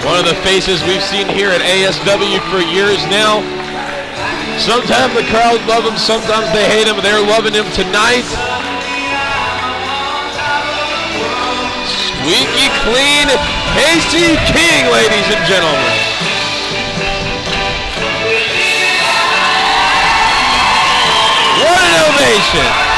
One of the faces we've seen here at ASW for years now. Sometimes the crowd love him, sometimes they hate him. They're loving him tonight. Squeaky Clean Casey King, ladies and gentlemen. What an ovation.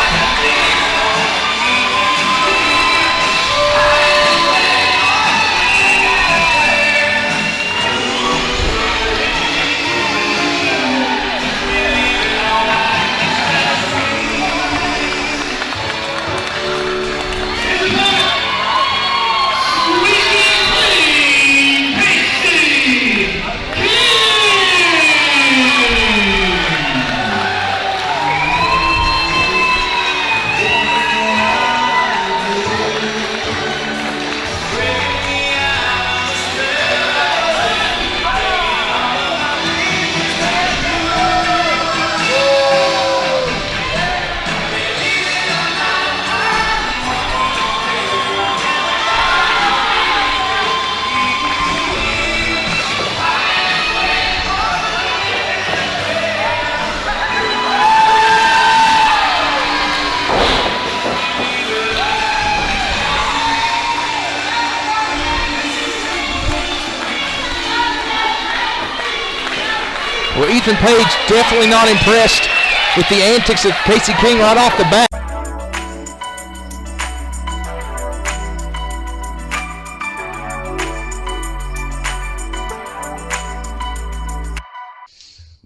Well, Ethan Page definitely not impressed with the antics of Casey King right off the bat.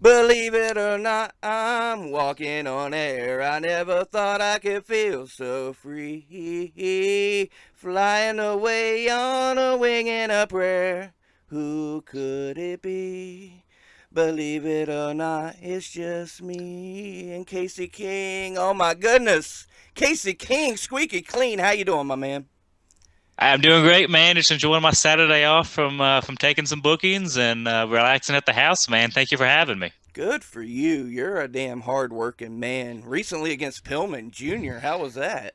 Believe it or not, I'm walking on air. I never thought I could feel so free. Flying away on a wing and a prayer. Who could it be? Believe it or not, it's just me and Casey King. Oh my goodness. Casey King, Squeaky Clean. How you doing, my man? I'm doing great, man. Just enjoying my Saturday off from taking some bookings and relaxing at the house, man. Thank you for having me. Good for you. You're a damn hard-working man. Recently against Pillman Jr., how was that?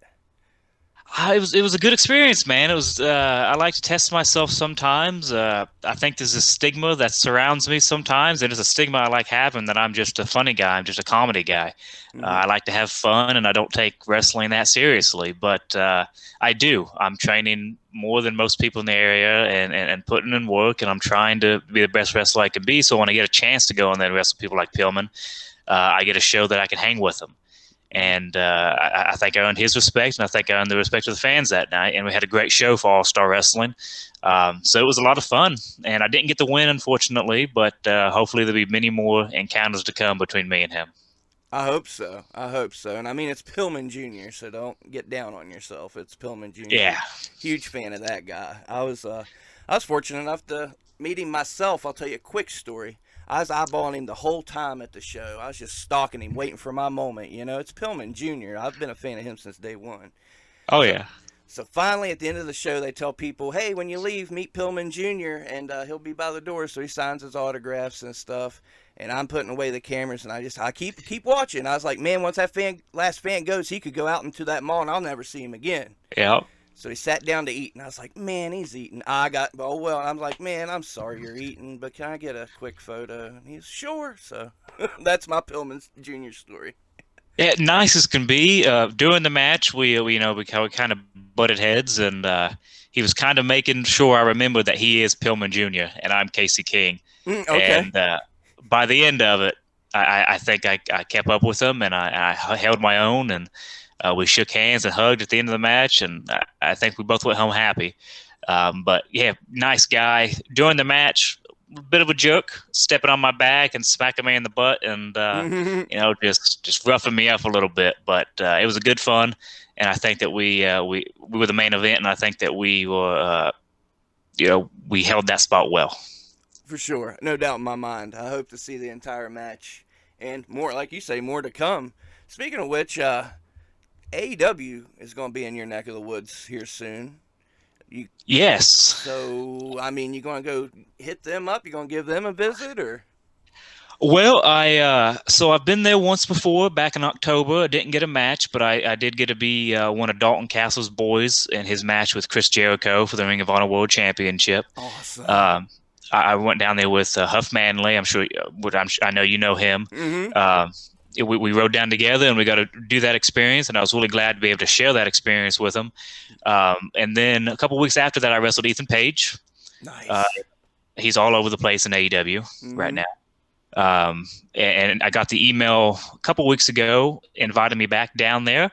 It was a good experience, man. It was. I like to test myself sometimes. I think there's a stigma that surrounds me sometimes, and it's a stigma I like having that I'm just a funny guy. I'm just a comedy guy. Mm-hmm. I like to have fun, and I don't take wrestling that seriously. But I do. I'm training more than most people in the area, and putting in work, and I'm trying to be the best wrestler I can be. So when I get a chance to go in there and wrestle people like Pillman, I get a show that I can hang with them. And I think I earned his respect, and I think I earned the respect of the fans that night. And we had a great show for All-Star Wrestling. So it was a lot of fun. And I didn't get the win, unfortunately, but hopefully there'll be many more encounters to come between me and him. I hope so. And I mean, it's Pillman Jr., so don't get down on yourself. It's Pillman Jr. Yeah. Huge fan of that guy. I was fortunate enough to meet him myself. I'll tell you a quick story. I was eyeballing him the whole time at the show. I was just stalking him, waiting for my moment. You know, it's Pillman Jr. I've been a fan of him since day one. Oh, yeah. So finally, at the end of the show, they tell people, hey, when you leave, meet Pillman Jr., and he'll be by the door. So he signs his autographs and stuff. And I'm putting away the cameras, and I keep watching. I was like, man, once that last fan goes, he could go out into that mall, and I'll never see him again. Yeah. So he sat down to eat, and I was like, man, he's eating. I'm like, man, I'm sorry you're eating, but can I get a quick photo? And he's, sure. So that's my Pillman Jr. story. Yeah, nice as can be. During the match, we kind of butted heads, and he was kind of making sure I remembered that he is Pillman Jr. and I'm Casey King. Okay. And by the end of it, I think I kept up with him, and I held my own, and we shook hands and hugged at the end of the match, and I think we both went home happy. But yeah, nice guy. During the match, a bit of a jerk, stepping on my back and smacking me in the butt, and just roughing me up a little bit. But it was a good fun, and I think that we were the main event, and I think that we were we held that spot well. For sure, no doubt in my mind. I hope to see the entire match, and more, like you say, more to come. Speaking of which, AEW is going to be in your neck of the woods here soon. Yes. So, I mean, you going to go hit them up? You going to give them a visit, or? Well, I've been there once before back in October. I didn't get a match, but I did get to be one of Dalton Castle's boys in his match with Chris Jericho for the Ring of Honor World Championship. Awesome. I went down there with Huff Manley. I know you know him. We rode down together, and we got to do that experience, and I was really glad to be able to share that experience with him. And then a couple weeks after that, I wrestled Ethan Page. Nice. He's all over the place in AEW right now. And I got the email a couple weeks ago inviting me back down there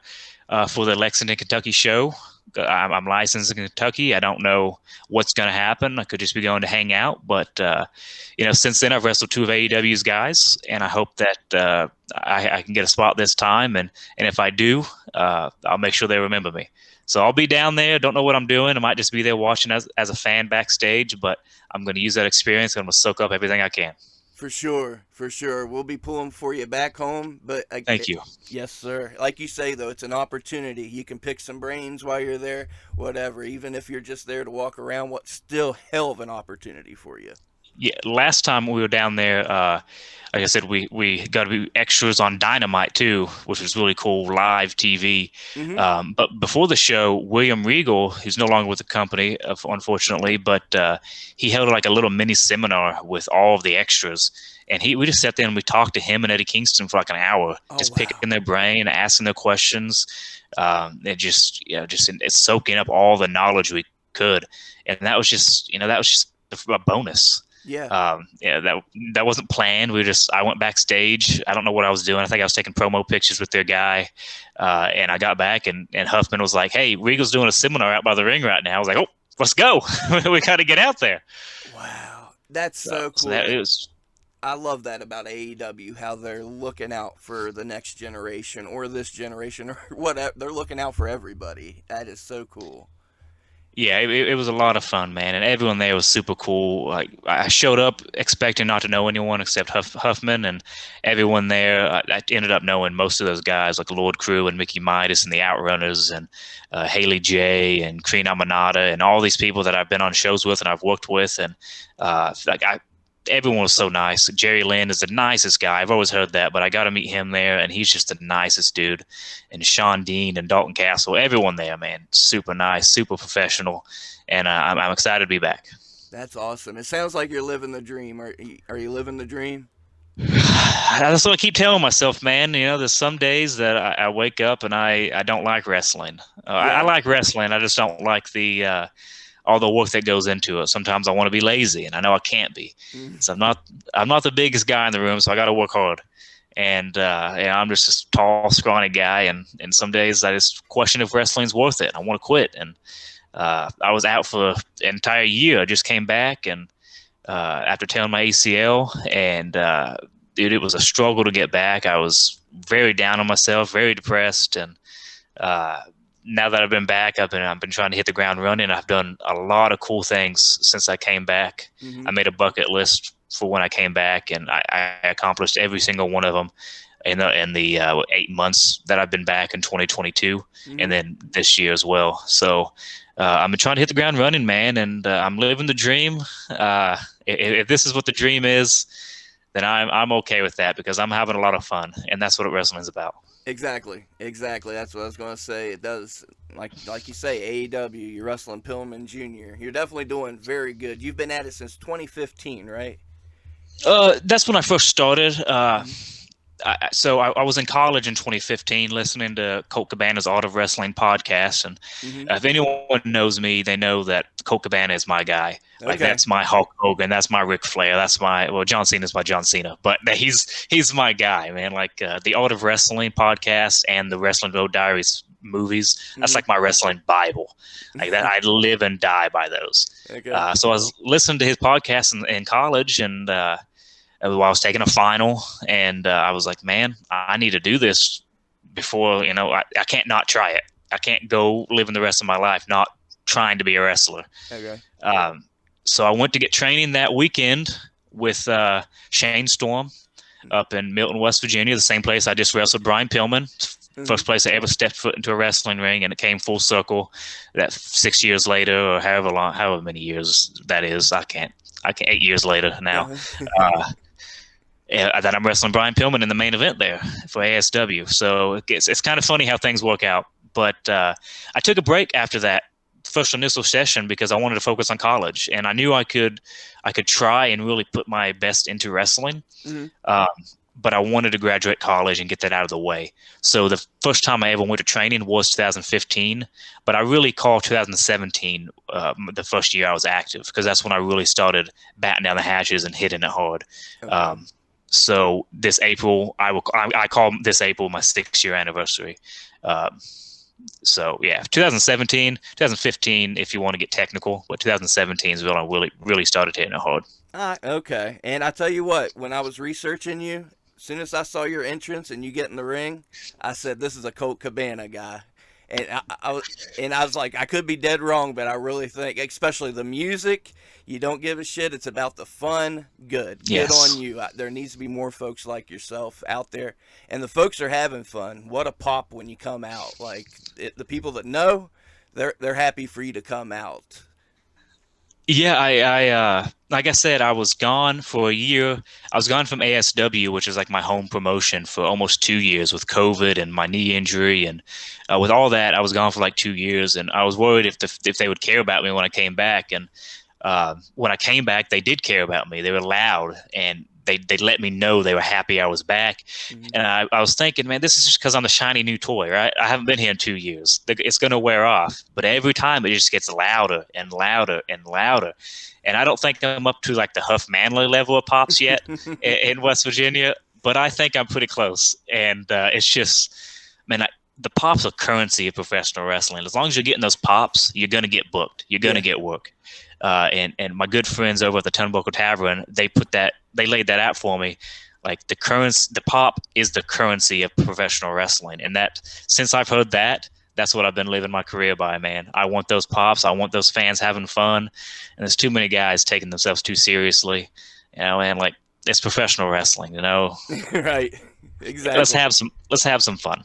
for the Lexington, Kentucky show. I'm licensed in Kentucky. I don't know what's going to happen. I could just be going to hang out. But, since then I've wrestled two of AEW's guys, and I hope that I can get a spot this time. And if I do, I'll make sure they remember me. So I'll be down there. Don't know what I'm doing. I might just be there watching as a fan backstage, but I'm going to use that experience, and I'm going to soak up everything I can. For sure. We'll be pulling for you back home. But Thank you. Yes, sir. Like you say, though, it's an opportunity. You can pick some brains while you're there, whatever. Even if you're just there to walk around, what's still hell of an opportunity for you. Yeah, last time we were down there, like I said, we got to be extras on Dynamite too, which was really cool, live TV. But before the show, William Regal, who's no longer with the company, unfortunately, but he held like a little mini seminar with all of the extras. And we just sat there and we talked to him and Eddie Kingston for like an hour, picking their brain, asking their questions, and it's soaking up all the knowledge we could. And that was just a bonus. That wasn't planned. I went backstage. I don't know what I was doing. I think I was taking promo pictures with their guy, and I got back, and Huffman was like, "Hey, Regal's doing a seminar out by the ring right now." I was like, "Oh, let's go. We got to get out there." Wow, that's so cool. I love that about AEW, how they're looking out for the next generation or this generation or whatever. They're looking out for everybody. That is so cool. Yeah, it was a lot of fun, man, and everyone there was super cool. Like, I showed up expecting not to know anyone except Huffman, and everyone there. I ended up knowing most of those guys, like Lord Crew and Mickey Midas and the Outrunners and Haley J and Crean Amanada and all these people that I've been on shows with and I've worked with, and everyone was so nice. Jerry Lynn is the nicest guy. I've always heard that, but I got to meet him there, and he's just the nicest dude. And Sean Dean and Dalton Castle, everyone there, man, super nice, super professional, and I'm excited to be back. That's awesome. It sounds like you're living the dream. Are you living the dream? That's what I keep telling myself, man. There's some days that I wake up and I don't like wrestling. I like wrestling. I just don't like the all the work that goes into it. Sometimes I want to be lazy, and I know I can't be. So I'm not the biggest guy in the room, so I got to work hard. And I'm just this tall, scrawny guy, and some days I just question if wrestling's worth it. I want to quit. And I was out for an entire year. I just came back, and after tearing my ACL, and dude, it was a struggle to get back. I was very down on myself, very depressed, and now that I've been back, I've been trying to hit the ground running. I've done a lot of cool things since I came back. I made a bucket list for when I came back, and I accomplished every single one of them in the 8 months that I've been back in 2022, and then this year as well. So I've been trying to hit the ground running, man, and I'm living the dream. If this is what the dream is, then I'm okay with that, because I'm having a lot of fun, and that's what wrestling is about. Exactly. That's what I was going to say. It does, like you say, AEW, you're wrestling Pillman Jr. You're definitely doing very good. You've been at it since 2015, right? That's when I first started. So I was in college in 2015 listening to Colt Cabana's Art of Wrestling podcast. And if anyone knows me, they know that Colt Cabana is my guy. Like, that's my Hulk Hogan. That's my Ric Flair. John Cena's my John Cena. But he's my guy, man. Like the Art of Wrestling podcast and the Wrestling Road Diaries movies. That's like my wrestling Bible. Like that, I live and die by those. So I was listening to his podcast in college, and while I was taking a final, and I was like, man, I need to do this before, I can't not try it. I can't go living the rest of my life not trying to be a wrestler. So I went to get training that weekend with Shane Storm up in Milton, West Virginia, the same place I just wrestled Brian Pillman. First place I ever stepped foot into a wrestling ring, and it came full circle. That 6 years later, or however many years that is, I can't 8 years later now. that I'm wrestling Brian Pillman in the main event there for ASW. So it's kind of funny how things work out. But I took a break after that first initial session because I wanted to focus on college, and I knew I could try and really put my best into wrestling. But I wanted to graduate college and get that out of the way. So the first time I ever went to training was 2015, but I really call 2017 the first year I was active, because that's when I really started batting down the hatches and hitting it hard. Okay. So this April, I call this April my 6-year anniversary. So yeah, 2017, 2015, if you want to get technical, but 2017 is when I really started hitting it hard. Okay. And I tell you what, when I was researching you, as soon as I saw your entrance and you get in the ring, I said, this is a Colt Cabana guy. And I was like, I could be dead wrong, but I really think, especially the music, you don't give a shit. It's about the fun. Good. Yes. Good on you. There needs to be more folks like yourself out there. And the folks are having fun. What a pop when you come out. Like, the people that know, they're happy for you to come out. Yeah, I like I said, I was gone for a year. I was gone from ASW, which is like my home promotion, for almost 2 years with COVID and my knee injury, and with all that, I was gone for like 2 years, and I was worried if they would care about me when I came back. And when I came back, they did care about me. They were loud, and they let me know they were happy I was back. And I was thinking, man, this is just because I'm the shiny new toy, right? I haven't been here in 2 years. It's going to wear off. But every time it just gets louder and louder and louder. And I don't think I'm up to like the Huff Manley level of pops yet in West Virginia, but I think I'm pretty close. And it's just, man, the pops are currency of professional wrestling. As long as you're getting those pops, you're going to get booked. You're going to get work. And my good friends over at the Turnbuckle Tavern, they laid that out for me. Like the pop is the currency of professional wrestling. And that, since I've heard that, that's what I've been living my career by, man. I want those pops. I want those fans having fun. And there's too many guys taking themselves too seriously, and like, it's professional wrestling, Right. Exactly. Let's have some fun.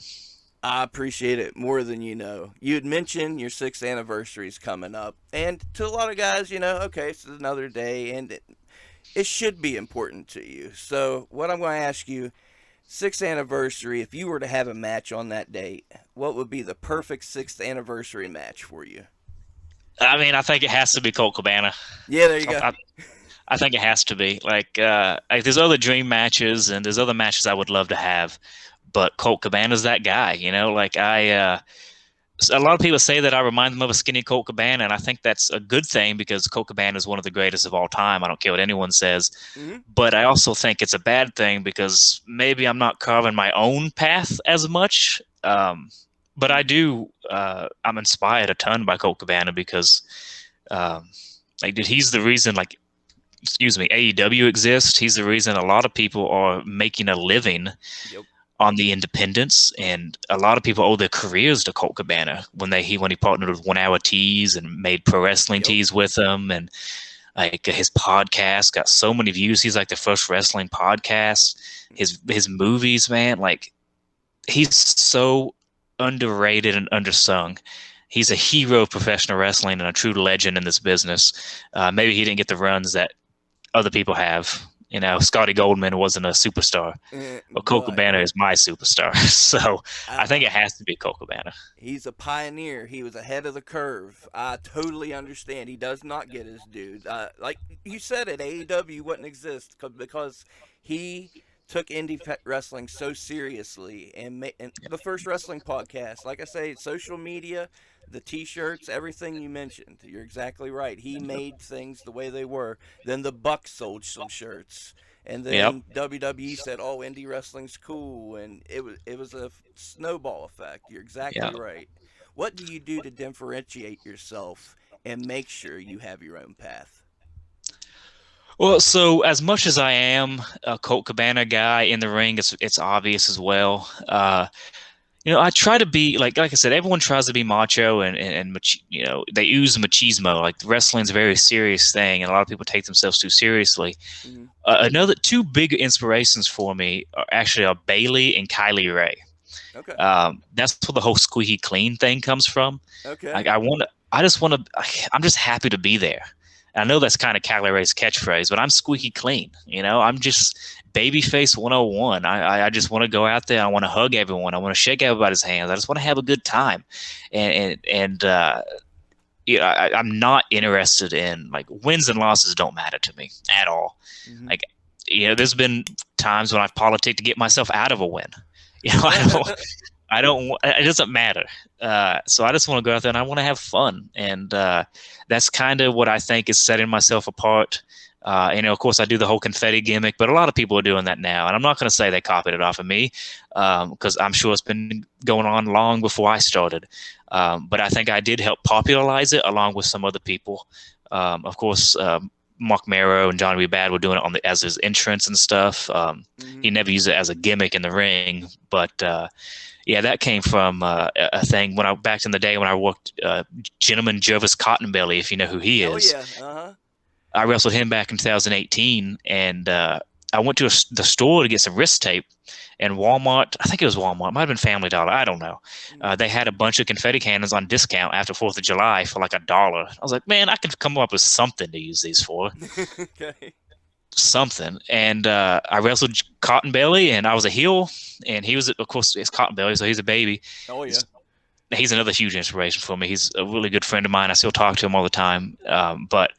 I appreciate it more than you know. You had mentioned your 6th anniversary is coming up. And to a lot of guys, okay, it's another day, and it should be important to you. So what I'm going to ask you, 6th anniversary, if you were to have a match on that date, what would be the perfect 6th anniversary match for you? I mean, I think it has to be Colt Cabana. Yeah, there you go. I think it has to be. Like there's other dream matches, and there's other matches I would love to have, but Colt Cabana's that guy, Like a lot of people say that I remind them of a skinny Colt Cabana, and I think that's a good thing, because Colt Cabana is one of the greatest of all time. I don't care what anyone says. But I also think it's a bad thing, because maybe I'm not carving my own path as much. But I do. I'm inspired a ton by Colt Cabana, because he's the reason, AEW exists. He's the reason a lot of people are making a living on the independents, and a lot of people owe their careers to Colt Cabana when he partnered with 1 Hour Tees and made pro wrestling tees with them, and like his podcast got so many views. He's like the first wrestling podcast. His movies, man, like, he's so underrated and undersung. He's a hero of professional wrestling and a true legend in this business. Maybe he didn't get the runs that other people have. Scotty Goldman wasn't a superstar. But Colt Cabana is my superstar. So I think it has to be Colt Cabana. He's a pioneer. He was ahead of the curve. I totally understand. He does not get his due. Like you said, at AEW wouldn't exist because he took indie wrestling so seriously, and the first wrestling podcast, like I say, social media, the t-shirts, everything you mentioned. You're exactly right. He made things the way they were. Then the Bucks sold some shirts, and then WWE said, "Oh, indie wrestling's cool," and it was a snowball effect. You're exactly right. What do you do to differentiate yourself and make sure you have your own path? Well, so as much as I am a Colt Cabana guy in the ring, it's obvious as well. I try to be like I said, everyone tries to be macho and they use machismo. Like, wrestling's a very serious thing, and a lot of people take themselves too seriously. Another 2 big inspirations for me are Bailey and Kylie Ray. Okay. That's where the whole Squeaky Clean thing comes from. Okay. Like, I'm just happy to be there. I know that's kind of Cali Ray's catchphrase, but I'm squeaky clean. I'm just babyface 101. I just want to go out there. I want to hug everyone. I want to shake everybody's hands. I just want to have a good time. I'm not interested in like wins and losses don't matter to me at all. Mm-hmm. Like, there's been times when I've politicked to get myself out of a win. I don't. It doesn't matter. So I just want to go out there and I want to have fun, and that's kind of what I think is setting myself apart. Of course, I do the whole confetti gimmick, but a lot of people are doing that now, and I'm not going to say they copied it off of me, because I'm sure it's been going on long before I started. But I think I did help popularize it along with some other people. Of course, Mark Mero and Johnny B. Bad were doing it as his entrance and stuff. He never used it as a gimmick in the ring, but that came from a thing back in the day when I worked Gentleman Jervis Cottonbelly, if you know who he is. Oh yeah. Uh-huh. I wrestled him back in 2018, and I went to the store to get some wrist tape, and Walmart, I think it was Walmart, it might have been Family Dollar, I don't know. They had a bunch of confetti cannons on discount after 4th of July for like $1. I was like, man, I could come up with something to use these for. Okay. Something. And I wrestled Cotton Belly, and I was a heel, and he was, of course, it's Cotton Belly, so he's a baby. Oh yeah. He's another huge inspiration for me. He's a really good friend of mine. I still talk to him all the time. But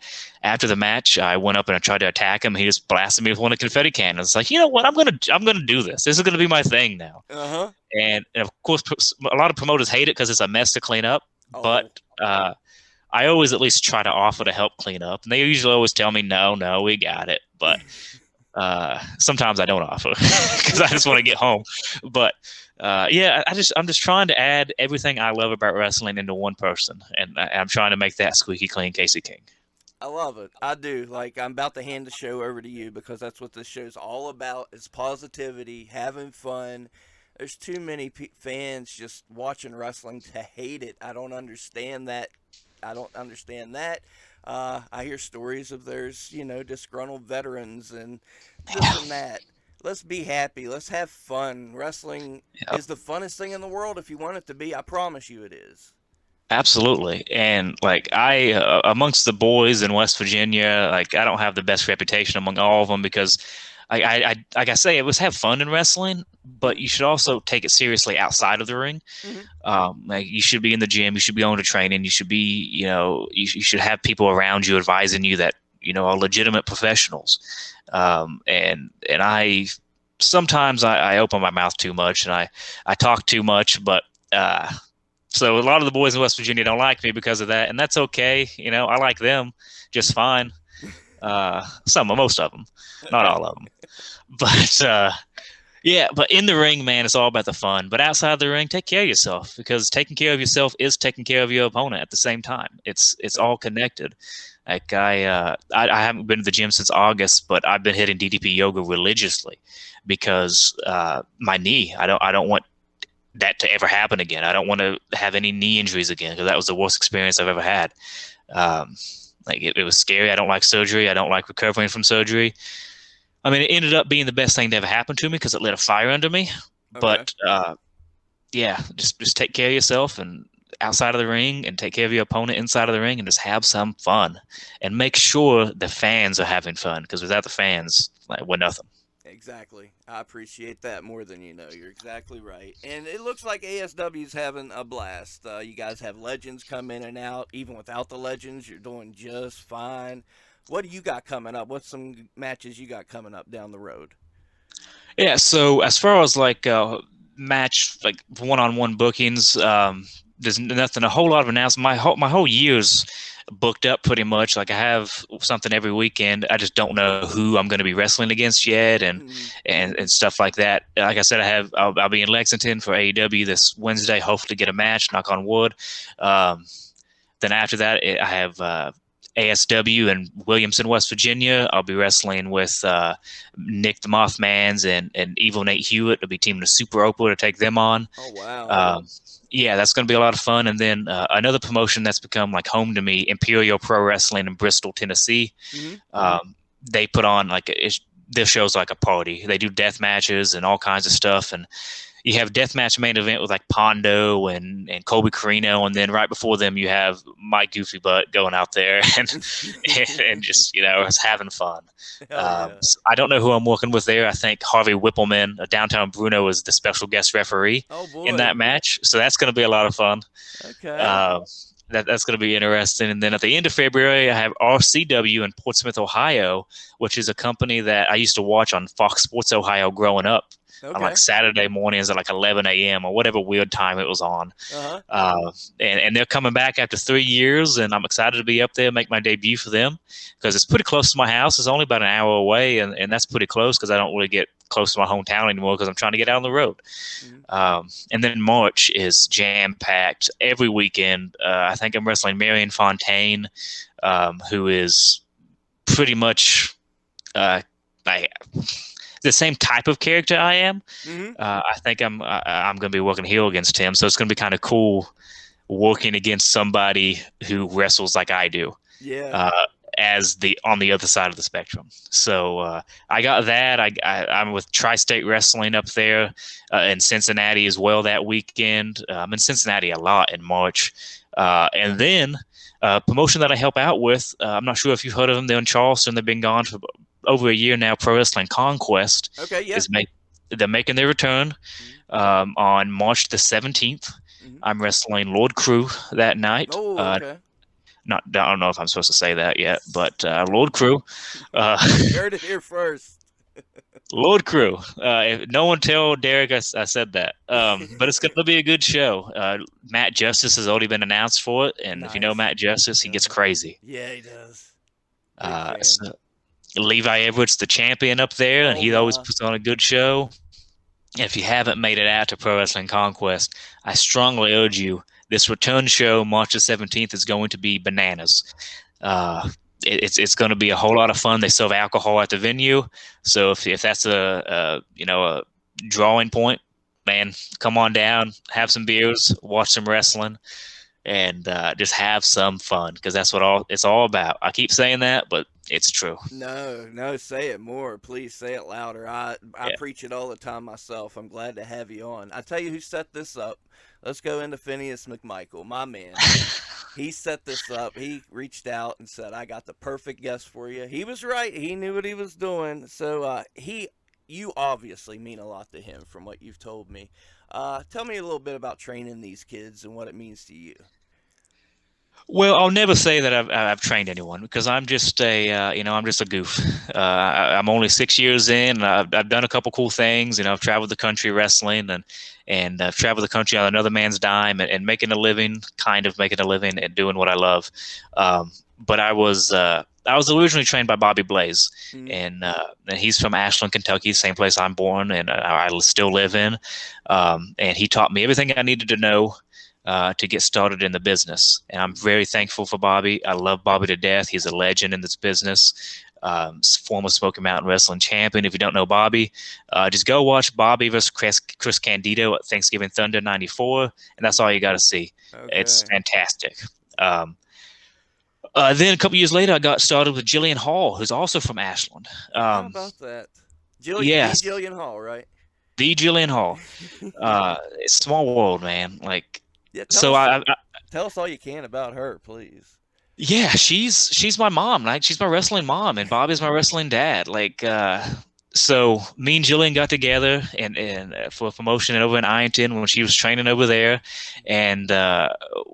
after the match, I went up and I tried to attack him. He just blasted me with one of the confetti cannons. It's like, you know what? I'm gonna do this. This is gonna be my thing now. Uh-huh. And of course, a lot of promoters hate it because it's a mess to clean up. Oh. But I always at least try to offer to help clean up, and they usually always tell me, no, we got it. But sometimes I don't offer because I just want to get home. But I'm just trying to add everything I love about wrestling into one person, and I'm trying to make that Squeaky Clean Casey King. I love it. I do. Like, I'm about to hand the show over to you because that's what this show's all about. It's positivity, having fun. There's too many fans just watching wrestling to hate it. I don't understand that. I hear stories of there's, disgruntled veterans and this and that. Let's be happy. Let's have fun. Wrestling is the funnest thing in the world if you want it to be. I promise you it is. Absolutely. And like amongst the boys in West Virginia, like I don't have the best reputation among all of them because I like I say, it was have fun in wrestling, but you should also take it seriously outside of the ring. Mm-hmm. Like you should be in the gym, you should be going to training, you should be, you should have people around you advising you that, are legitimate professionals. And I sometimes I open my mouth too much and I talk too much, but so a lot of the boys in West Virginia don't like me because of that, and that's okay. I like them just fine. Most of them, not all of them. But but in the ring, man, it's all about the fun. But outside the ring, take care of yourself because taking care of yourself is taking care of your opponent at the same time. It's all connected. Like I haven't been to the gym since August, but I've been hitting DDP yoga religiously because my knee. I don't want that to ever happen again. I don't want to have any knee injuries again because that was the worst experience I've ever had. Like it was scary. I don't like surgery. I don't like recovering from surgery. I mean, it ended up being the best thing to ever happen to me because it lit a fire under me. Okay. But just take care of yourself and outside of the ring, and take care of your opponent inside of the ring, and just have some fun, and make sure the fans are having fun because without the fans, we're nothing. Exactly. I appreciate that more than you know. You're exactly right. And it looks like ASW's having a blast. You guys have legends come in and out. Even without the legends, you're doing just fine. What do you got coming up? What's some matches you got coming up down the road? Yeah, so as far as match, one-on-one bookings, there's nothing, a whole lot of announcements. My whole year's booked up pretty much. Like I have something every weekend. I just don't know who I'm going to be wrestling against yet, and stuff like that. Like I said, I'll be in Lexington for AEW this Wednesday. Hopefully get a match. Knock on wood. Then after that, I have ASW in Williamson, West Virginia. I'll be wrestling with Nick the Mothmans and Evil Nate Hewitt. I'll be teaming with Super Oprah to take them on. Oh wow. Yeah, that's going to be a lot of fun. And then another promotion that's become like home to me, Imperial Pro Wrestling in Bristol, Tennessee. Mm-hmm. They put on their show's like a party. They do death matches and all kinds of stuff. And you have deathmatch main event with like Pondo and Colby Carino, and then right before them you have my goofy butt going out there and just was having fun. So I don't know who I'm working with there. I think Harvey Whippleman, Downtown Bruno, is the special guest referee in that match, so that's going to be a lot of fun. Okay. That's going to be interesting. And then at the end of February, I have RCW in Portsmouth, Ohio, which is a company that I used to watch on Fox Sports Ohio growing up on like Saturday mornings at like 11 a.m. or whatever weird time it was on. And they're coming back after 3 years, and I'm excited to be up there, make my debut for them because it's pretty close to my house. It's only about an hour away, and that's pretty close because I don't really get close to my hometown anymore because I'm trying to get out on the road. And then March is jam-packed every weekend. I think I'm wrestling Marion Fontaine, who is pretty much the same type of character I am. I think I'm going to be working heel against him, so it's going to be kind of cool working against somebody who wrestles like I do. As on the other side of the spectrum. So I got that. I'm with Tri-State Wrestling up there in Cincinnati as well that weekend. I'm in Cincinnati a lot in March. And then promotion that I help out with, I'm not sure if you've heard of them. They're in Charleston. They've been gone for over a year now. Pro Wrestling Conquest they're making their return on March the 17th. I'm wrestling Lord Crew that night. I don't know if I'm supposed to say that yet, but Lord Crew. You heard it here first. Lord Crew. If no one tell Derek I said that. But it's going to be a good show. Matt Justice has already been announced for it, and if you know Matt Justice, he gets crazy. Yeah, he does. So Levi Everett's the champion up there, and he always puts on a good show. If you haven't made it out to Pro Wrestling Conquest, I strongly urge you. This return show, March the 17th, is going to be bananas. It's going to be a whole lot of fun. They serve alcohol at the venue, so if that's a drawing point, man, come on down, have some beers, watch some wrestling, and just have some fun because that's what it's all about. I keep saying that, but it's true. No, say it more. Please say it louder. I preach it all the time myself. I'm glad to have you on. I tell you who set this up. Let's go into Phineas McMichael, my man. He set this up. He reached out and said, I got the perfect guest for you. He was right. He knew what he was doing. So you obviously mean a lot to him from what you've told me. Tell me a little bit about training these kids and what it means to you. Well, I'll never say that I've trained anyone because I'm just I'm just a goof. I'm only 6 years in. I've done a couple cool things. I've traveled the country wrestling and I've traveled the country on another man's dime and making a living and doing what I love. But I was originally trained by Bobby Blaze, and he's from Ashland, Kentucky, same place I'm born and I still live in. And he taught me everything I needed to know to get started in the business. And I'm very thankful for Bobby. I love Bobby to death. He's a legend in this business. Former Smoky Mountain Wrestling champion. If you don't know Bobby, just go watch Bobby versus Chris Candido at Thanksgiving Thunder 94, and that's all you got to see. Okay. It's fantastic. Then a couple years later, I got started with Jillian Hall, who's also from Ashland. How about that? Yes. Jillian Hall, right? The Jillian Hall. It's a small world, man. Tell us all you can about her, please. Yeah, she's my mom. She's my wrestling mom, and Bobby's my wrestling dad. So me and Jillian got together and for a promotion over in Ironton when she was training over there, and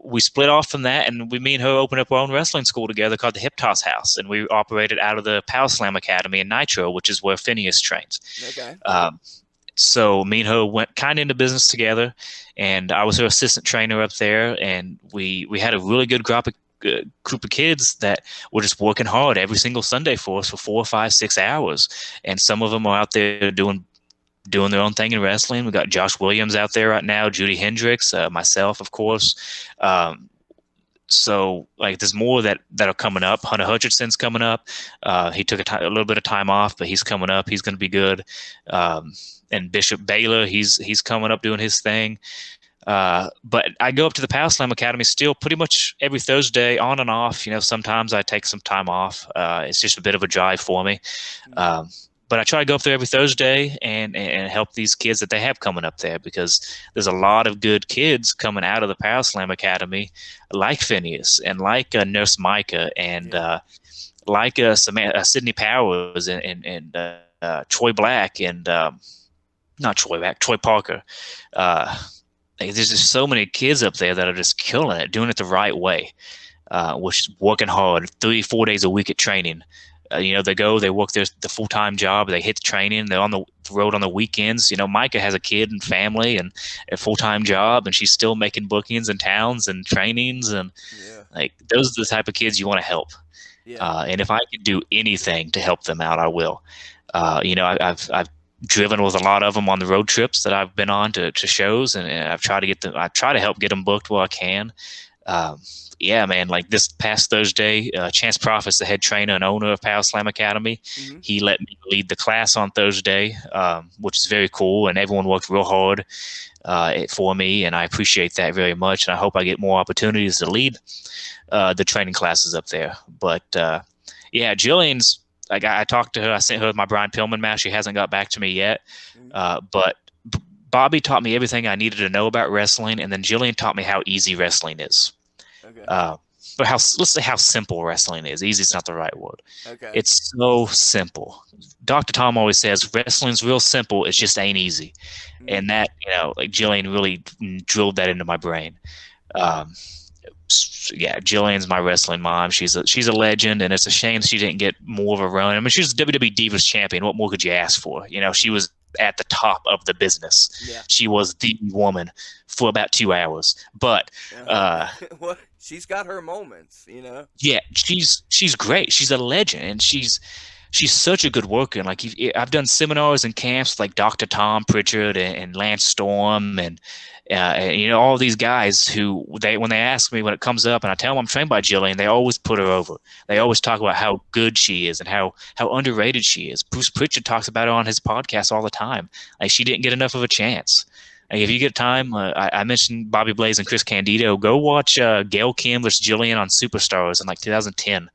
we split off from that, and me and her opened up our own wrestling school together called the Hip Toss House, and we operated out of the Power Slam Academy in Nitro, which is where Phineas trains. Okay. So me and her went kind of into business together, and I was her assistant trainer up there, and we had a really good group of kids that were just working hard every single Sunday for us for 4, 5, 6 hours, and some of them are out there doing their own thing in wrestling. We got Josh Williams out there right now, Judy Hendricks, myself, of course. So there's more that are coming up. Hunter Hutchinson's coming up. He took a little bit of time off, but he's coming up. He's going to be good. And Bishop Baylor, he's coming up doing his thing. But I go up to the Power Slam Academy still pretty much every Thursday on and off. Sometimes I take some time off. It's just a bit of a drive for me. But but I try to go up there every Thursday and help these kids that they have coming up there, because there's a lot of good kids coming out of the Power Slam Academy, like Phineas and like Nurse Micah and like Sydney Powers and Troy Black and not Troy Black, Troy Parker. There's just so many kids up there that are just killing it, doing it the right way, which is working hard 3-4 days a week at training. They work the full-time job, they hit the training, they're on the road on the weekends. Micah has a kid and family and a full-time job, and she's still making bookings in towns and trainings, and those are the type of kids you want to help. And if I could do anything to help them out, I will. I've driven with a lot of them on the road trips that I've been on to shows, and I've tried to I try to help get them booked where I can. Man, like this past Thursday, Chance Profit's the head trainer and owner of Power Slam Academy. Mm-hmm. He let me lead the class on Thursday, which is very cool, and everyone worked real hard for me, and I appreciate that very much, and I hope I get more opportunities to lead the training classes up there. But Jillian's, like, I talked to her. I sent her my Brian Pillman match. She hasn't got back to me yet. But Bobby taught me everything I needed to know about wrestling, and then Jillian taught me how easy wrestling is. Okay. But let's say how simple wrestling is. Easy is not the right word. Okay. It's so simple. Dr. Tom always says wrestling's real simple. It just ain't easy. Mm-hmm. And that, Jillian really drilled that into my brain. Jillian's my wrestling mom. She's a legend, and it's a shame she didn't get more of a run. I mean, she was WWE Divas champion. What more could you ask for? She was at the top of the business. Yeah. She was the woman for about 2 hours. But well, she's got her moments, Yeah, she's great. She's a legend, and she's such a good worker. And like, I've done seminars and camps like Dr. Tom Pritchard and Lance Storm and all these guys who when they ask me when it comes up and I tell them I'm trained by Jillian, they always put her over. They always talk about how good she is and how underrated she is. Bruce Pritchard talks about her on his podcast all the time. Like, she didn't get enough of a chance. Like, if you get time, I mentioned Bobby Blaze and Chris Candido. Go watch Gail Kim versus Jillian on Superstars in like 2010.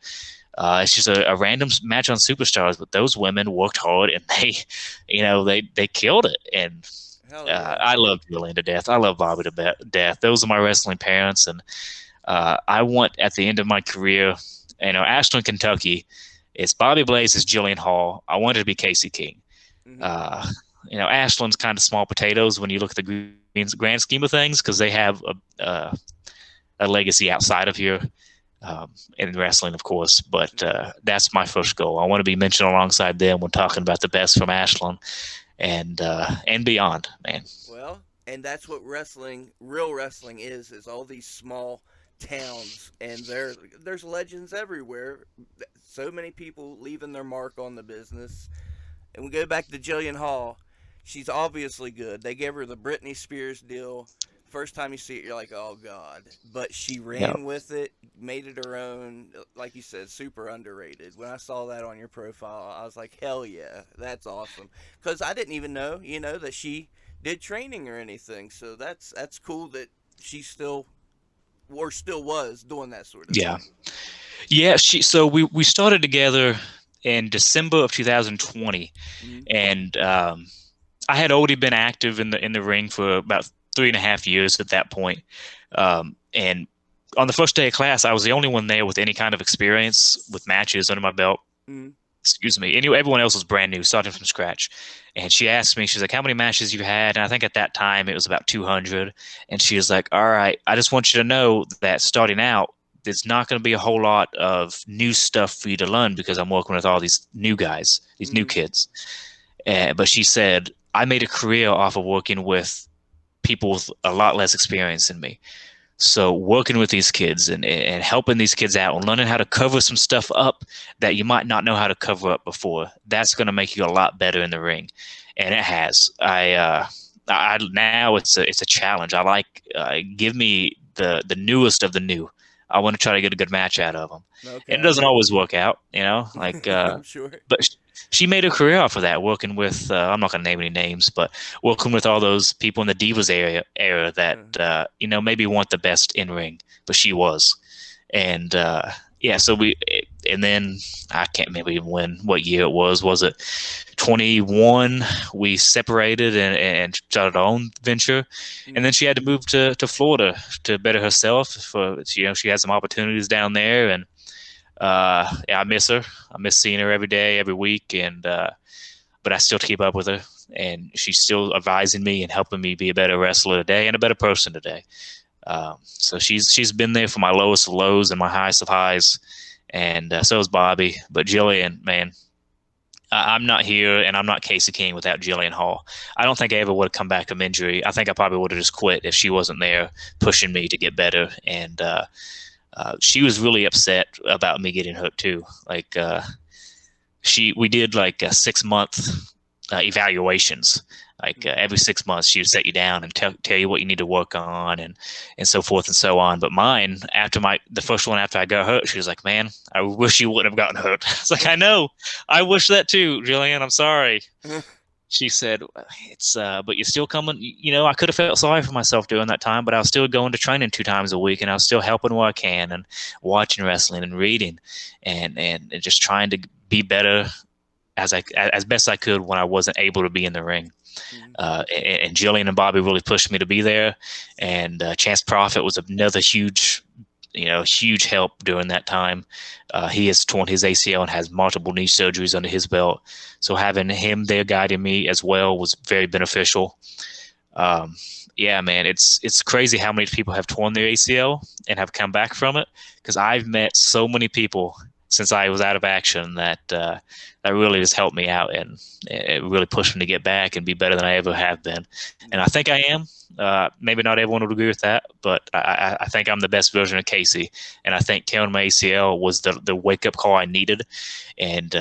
It's just a random match on Superstars, but those women worked hard and they killed it. And I love Jillian to death. I love Bobby to death. Those are my wrestling parents, and I want at the end of my career, Ashland, Kentucky, it's Bobby Blaze, it's Jillian Hall. I wanted to be Casey King. Mm-hmm. Ashland's kind of small potatoes when you look at the grand scheme of things, because they have a legacy outside of here. In wrestling, of course, but that's my first goal. I want to be mentioned alongside them when talking about the best from Ashland and beyond, man. Well, and that's what real wrestling is all these small towns, and there's legends everywhere. So many people leaving their mark on the business. And we go back to Jillian Hall. She's obviously good. They gave her the Britney Spears deal. First time you see it, you're like, oh, God. But she ran with it, made it her own. Like you said, super underrated. When I saw that on your profile, I was like, hell yeah, that's awesome. Because I didn't even know, that she did training or anything. So that's cool that she still was doing that sort of thing. Yeah, so we started together in December of 2020. Mm-hmm. And I had already been active in the ring for about 3.5 years at that point. And on the first day of class, I was the only one there with any kind of experience with matches under my belt. Mm. Excuse me. Everyone else was brand new, starting from scratch. And she asked me, she's like, how many matches you had? And I think at that time it was about 200. And she was like, all right, I just want you to know that starting out, there's not going to be a whole lot of new stuff for you to learn, because I'm working with all these new guys, these new kids. But she said, I made a career off of working with people with a lot less experience than me. So working with these kids and helping these kids out and learning how to cover some stuff up that you might not know how to cover up before, that's going to make you a lot better in the ring. And it has. I now it's a challenge. I like, give me the newest of the new. I want to try to get a good match out of them. Okay. And it doesn't always work out, like, I'm sure. But she made a career off of that, working with, I'm not going to name any names, but working with all those people in the Divas era that, maybe weren't the best in ring, but she was. And, and then I can't remember even what year it was. Was it 21, we separated and started our own venture. And then she had to move to Florida to better herself. She had some opportunities down there. And I miss her. I miss seeing her every day, every week. And but I still keep up with her. And she's still advising me and helping me be a better wrestler today and a better person today. So she's been there for my lowest of lows and my highest of highs. And so is Bobby. But Jillian, man, I'm not here, and I'm not Casey King without Jillian Hall. I don't think I ever would have come back from injury. I think I probably would have just quit if she wasn't there pushing me to get better. And she was really upset about me getting hurt too. Like we did like 6-month evaluations. Like every 6 months, she would set you down and tell you what you need to work on and so forth and so on. But mine, the first one after I got hurt, she was like, "Man, I wish you wouldn't have gotten hurt." It's like, I know, I wish that too, Jillian. I'm sorry. She said, "It's but you're still coming." I could have felt sorry for myself during that time, but I was still going to training 2 times a week, and I was still helping where I can and watching wrestling and reading and just trying to be better as best I could when I wasn't able to be in the ring. And Jillian and Bobby really pushed me to be there. And Chance Prophet was another huge help during that time. He has torn his ACL and has multiple knee surgeries under his belt. So having him there guiding me as well was very beneficial. Yeah, man, it's crazy how many people have torn their ACL and have come back from it. Because I've met so many people since I was out of action that really has helped me out, and it really pushed me to get back and be better than I ever have been. And I think I am. Maybe not everyone would agree with that, but I think I'm the best version of Casey. And I think tearing my ACL was the wake-up call I needed. And,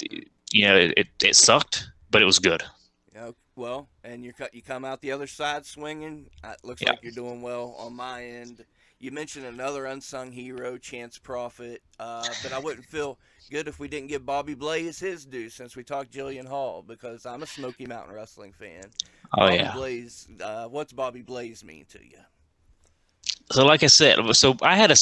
it sucked, but it was good. Well, and you come out the other side swinging. It looks like you're doing well on my end. You mentioned another unsung hero, Chance Prophet, but I wouldn't feel good if we didn't give Bobby Blaze his due since we talked Jillian Hall, because I'm a Smoky Mountain Wrestling fan. Bobby Blaze, what's Bobby Blaze mean to you? So like I said, I had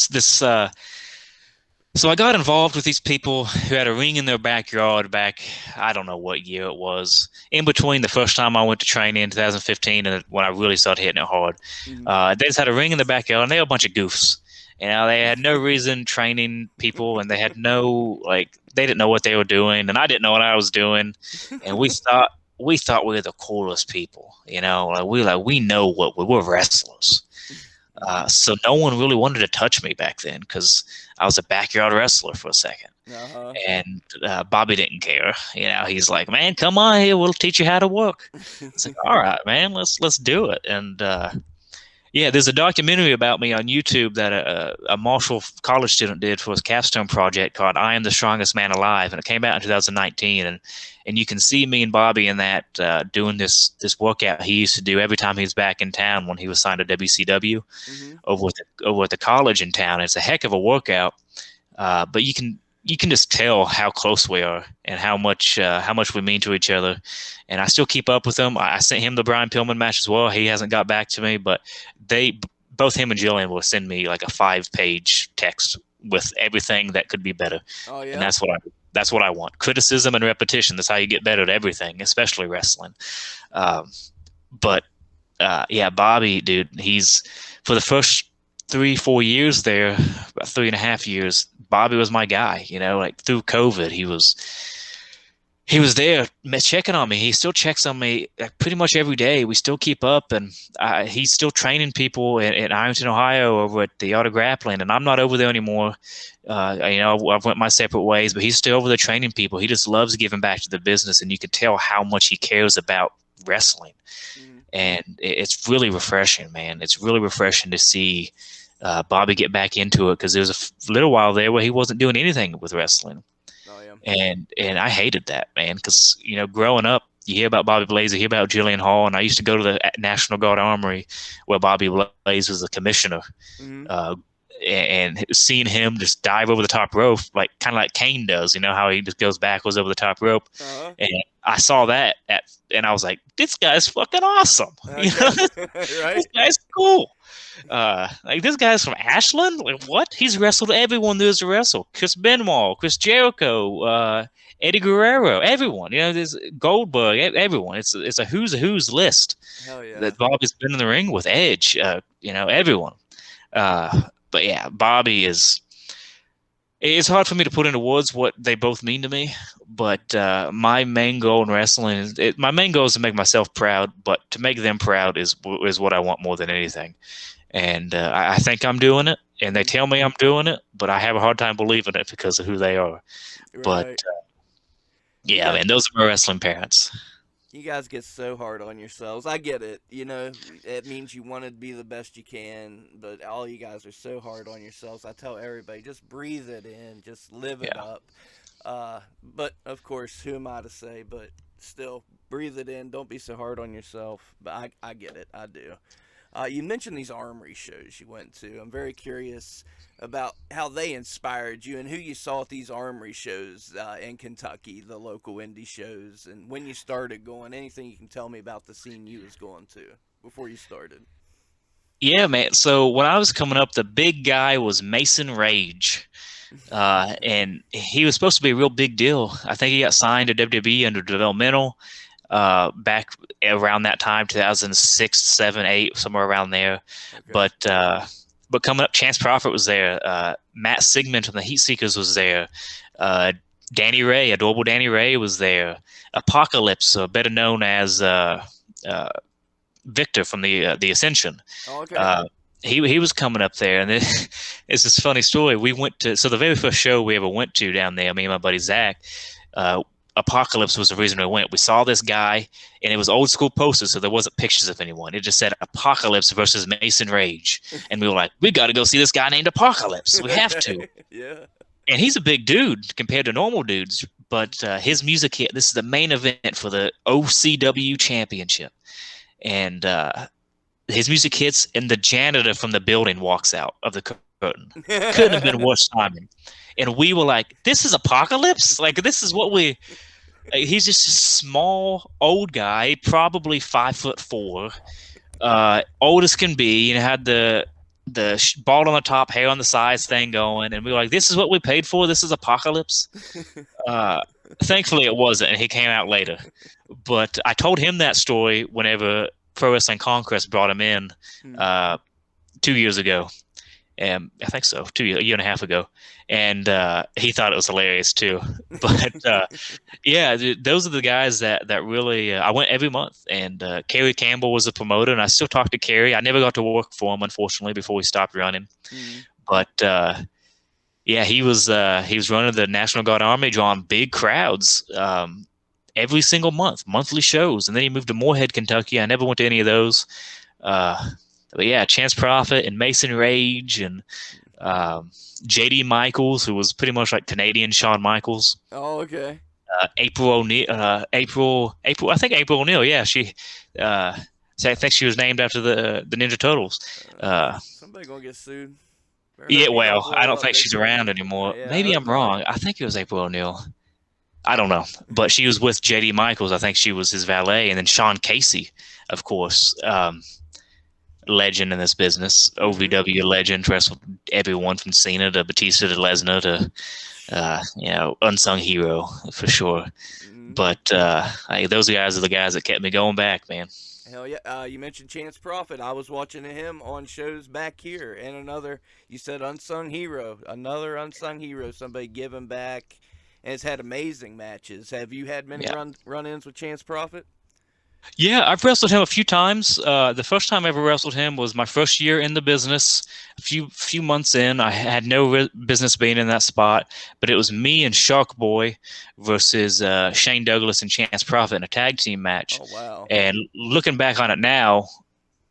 So I got involved with these people who had a ring in their backyard back, I don't know what year it was, in between the first time I went to training in 2015 and when I really started hitting it hard. They just had a ring in the backyard, and they were a bunch of goofs. They had no reason training people, and they had they didn't know what they were doing, and I didn't know what I was doing. And we thought we were the coolest people, we know what we're wrestlers. So no one really wanted to touch me back then because I was a backyard wrestler for a second. And Bobby didn't care. He's like, "Man, come on here. We'll teach you how to work." It's like, all right, man, let's do it. And there's a documentary about me on YouTube that a Marshall college student did for his capstone project called "I Am the Strongest Man Alive," and it came out in 2019. And you can see me and Bobby in that doing this workout he used to do every time he was back in town when he was signed to WCW over at the college in town. It's a heck of a workout, but you can just tell how close we are and how much we mean to each other. And I still keep up with him. I sent him the Brian Pillman match as well. He hasn't got back to me, but both him and Jillian will send me like a 5-page text with everything that could be better. Oh yeah, and that's what I want. Criticism and repetition. That's how you get better at everything, especially wrestling. But Bobby, dude, he's for the first 3-4 years there, about 3.5 years, Bobby was my guy. Through COVID, he was there checking on me. He still checks on me pretty much every day. We still keep up, and he's still training people in Ironton, Ohio, over at the Art of Grappling. And I'm not over there anymore. I've went my separate ways, but he's still over there training people. He just loves giving back to the business, and you can tell how much he cares about wrestling. And it's really refreshing, man. It's really refreshing to see Bobby get back into it, because there was a little while there where he wasn't doing anything with wrestling. And I hated that, man, because growing up, you hear about Bobby Blaze, you hear about Jillian Hall, and I used to go to the National Guard Armory where Bobby Blaze was the commissioner, and seeing him just dive over the top rope, kind of like Kane does, how he just goes backwards over the top rope, and I saw that and I was like, this guy's fucking awesome. Right? This guy's cool. This guy's from Ashland. What? He's wrestled everyone there's to wrestle. Chris Benoit, Chris Jericho, Eddie Guerrero, everyone. There's Goldberg, everyone. It's a who's list Hell yeah. that Bobby's been in the ring with. Edge, everyone. But yeah, Bobby is. It's hard for me to put into words what they both mean to me, but my main goal in wrestling is my main goal is to make myself proud, but to make them proud is what I want more than anything. And I think I'm doing it, and they tell me I'm doing it, but I have a hard time believing it because of who they are. Right. But yeah, man, those are my wrestling parents. You guys get so hard on yourselves. I get it. It means you want to be the best you can, but all you guys are so hard on yourselves. I tell everybody, just breathe it in, just live it up. But of course, who am I to say? But still, breathe it in. Don't be so hard on yourself. But I get it. I do. You mentioned these armory shows you went to. I'm very curious about how they inspired you and who you saw at these armory shows in Kentucky, the local indie shows, and when you started going. Anything you can tell me about the scene you was going to before you started? Yeah, man. So when I was coming up, the big guy was Mason Rage. And he was supposed to be a real big deal. I think he got signed to WWE under developmental back around that time, 2006, 7, 8, somewhere around there. Okay. But coming up, Chance Prophet was there. Matt Sigmund from the Heat Seekers was there. Danny Ray, adorable Danny Ray, was there. Apocalypse, better known as Victor from the Ascension. Oh, okay. He was coming up there, and it's this funny story. We went to the very first show we ever went to down there. Me and my buddy Zach. Apocalypse was the reason we went. We saw this guy, and it was old school posters, so there wasn't pictures of anyone. It just said Apocalypse versus Mason Rage, and we were like, we got to go see this guy named Apocalypse. We have to. Yeah. And he's a big dude compared to normal dudes, but his music hit. This is the main event for the OCW Championship, and his music hits, and the janitor from the building walks out of the curtain. Couldn't have been worse timing. And we were like, this is Apocalypse? Like, this is what we... he's just a small, old guy, probably 5'4", old as can be, and had the bald on the top, hair on the sides thing going. And we were like, this is what we paid for? This is Apocalypse? Thankfully, it wasn't, and he came out later. But I told him that story whenever Pro Wrestling Conquest brought him in 2 years ago. I think so, a year and a half ago. And he thought it was hilarious too. But yeah, those are the guys that really, I went every month. And Kerry Campbell was a promoter, and I still talk to Kerry. I never got to work for him, unfortunately, before we stopped running. But yeah, he was running the National Guard Army, drawing big crowds every single month, monthly shows. And then he moved to Moorhead, Kentucky. I never went to any of those. But yeah, Chance Prophet and Mason Rage and J.D. Michaels, who was pretty much like Canadian Shawn Michaels. Oh, okay. April O'Neil. I think April O'Neil. Yeah, I think she was named after the Ninja Turtles. Somebody gonna get sued. Yeah, well, I don't think she's around anymore. Yeah, maybe I'm wrong. I think it was April O'Neil. I don't know, but she was with J.D. Michaels. I think she was his valet, and then Sean Casey, of course. Legend in this business, OVW legend, wrestled everyone from Cena to Batista to Lesnar to, unsung hero for sure. But those guys are the guys that kept me going back, man. Hell yeah. You mentioned Chance Prophet. I was watching him on shows back here. And you said unsung hero, another unsung hero, somebody giving back and has had amazing matches. Have you had many run-ins with Chance Prophet? Yeah, I've wrestled him a few times. The first time I ever wrestled him was my first year in the business. A few months in, I had no business being in that spot, but it was me and Shark Boy versus Shane Douglas and Chance Prophet in a tag team match. Oh, wow. And looking back on it now,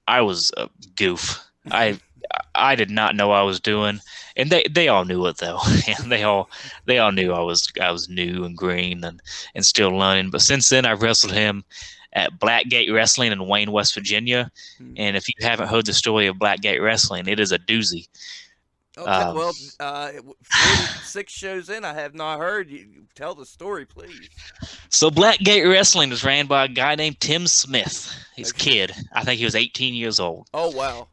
I was a goof. I did not know what I was doing, and they all knew it though. And they all knew I was new and green and still learning. But since then, I've wrestled him at Blackgate Wrestling in Wayne, West Virginia. And if you haven't heard the story of Blackgate Wrestling, it is a doozy. Okay, 46 shows in, I have not heard you. Tell the story, please. So Blackgate Wrestling was ran by a guy named Tim Smith. He's a kid. I think he was 18 years old. Oh, wow.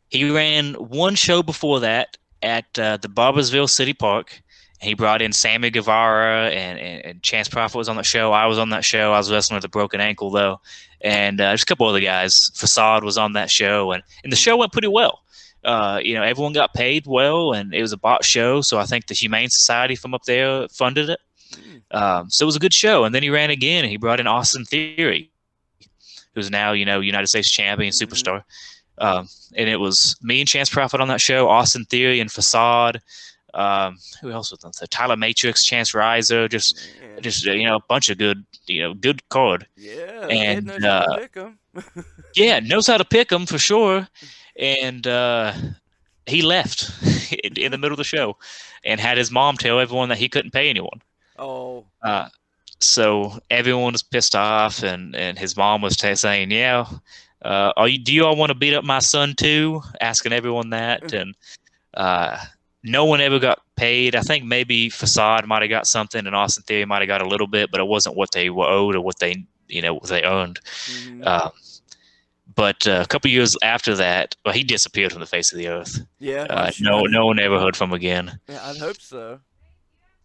He ran one show before that at the Barbersville City Park, He brought in Sammy Guevara and Chance Prophet was on that show. I was on that show. I was wrestling with a broken ankle though, and just a couple other guys. Facade was on that show, and the show went pretty well. Everyone got paid well, and it was a bot show. So I think the Humane Society from up there funded it. So it was a good show. And then he ran again, and he brought in Austin Theory, who's now, United States champion, superstar. And it was me and Chance Prophet on that show, Austin Theory and Facade. Who else was on there? Tyler Matrix, Chance Riser, just a bunch of good, good card. Yeah, and knows how to pick 'em. Yeah, knows how to pick them for sure. And he left in the middle of the show and had his mom tell everyone that he couldn't pay anyone. Oh. So everyone was pissed off, and his mom was saying, "Yeah, do you all want to beat up my son too?" Asking everyone that, and no one ever got paid. I think maybe Facade might have got something, and Austin Theory might have got a little bit, but it wasn't what they were owed or what they earned. But a couple years after that, well, he disappeared from the face of the earth. Yeah. No one ever heard from him again. Yeah, I'd hope so.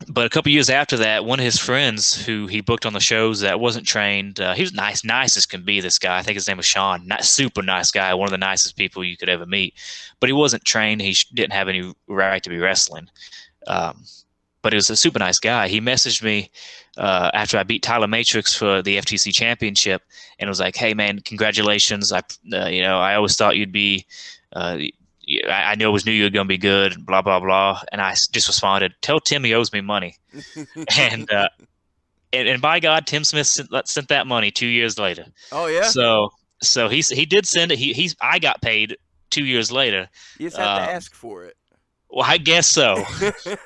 But a couple years after that, one of his friends who he booked on the shows that wasn't trained, he was nice as can be, this guy. I think his name was Sean. Not super nice guy, one of the nicest people you could ever meet. But he wasn't trained. He didn't have any right to be wrestling. But he was a super nice guy. He messaged me after I beat Tyler Matrix for the FTC championship and was like, "Hey, man, congratulations. I always thought you'd be I always knew you were going to be good, blah, blah, blah." And I just responded, "Tell Tim he owes me money." and by God, Tim Smith sent that money 2 years later. Oh, yeah? So he did send it. I got paid 2 years later. You just have to ask for it. Well, I guess so.